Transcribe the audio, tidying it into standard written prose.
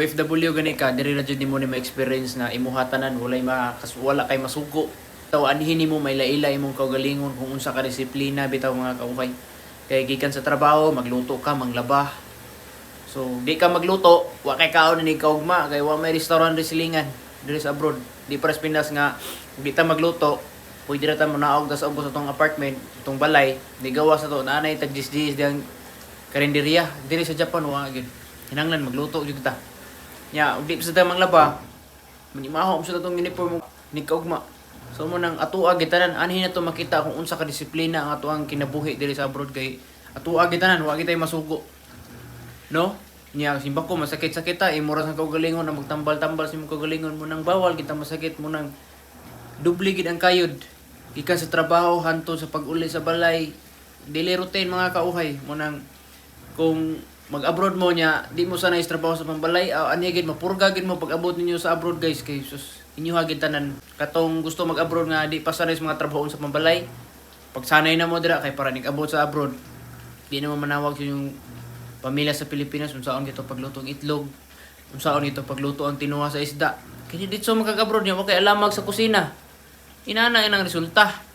OFW gani ka, diri na jud nimo ni ma-experience na imuhatanan wala kay masuko. Taw anhin nimo may laila imong kaugalingon kung unsa ka disiplina bitaw mga kauhay. Kay gikan sa trabaho, magluto ka, manglaba. So, di ka magluto, wa kay kaon ni kaugma kay wa may restaurant silingan diri sa abroad. Di pares Pinas nga di ta magluto, pwede ra ta monaog ta sa ubos atong apartment, itong balay, di gawas na to nanay tag disdis diyang karinderya. Diri sa Japan wa gyud. Hinanglan magluto jud ta. Nya, ug di sa ta manglaba, manimaho sa atong uniform ni kaugma. So mo nang atuwa gitanan anhin na to makita kung unsa ka disiplina ang atuang kinabuhi diri sa abroad kay atuwa gitanan wa kitay masugo. No? Nya simba ko masakit-sakit ta imura sa kaugalingon na magtambal-tambal sa imong kaugalingon mo nang bawal kita masakit mo nang dubli gid ang kayod. Gikan sa trabaho hantud sa pag-uli sa balay, daily routine mga kauhay mo nang kung mag-abroad mo niya, di mo sana trabaho sa pambalay, anya gid mapurga gid mo pag-abot ninyo sa abroad guys kay sus inyo hagid tanan katong gusto mag-abroad nga di pa sanay sa mga trabaho sa pambalay. Pag sanay na mo dira kay para nig-abot sa abroad, di na mo manawag sa yung pamilya sa Pilipinas unsaon gito pagluto ang itlog, unsaon gito pagluto ang tinuwa sa isda. Kini dito makag-abroad niya, okay alamag sa kusina. Inana ang resulta.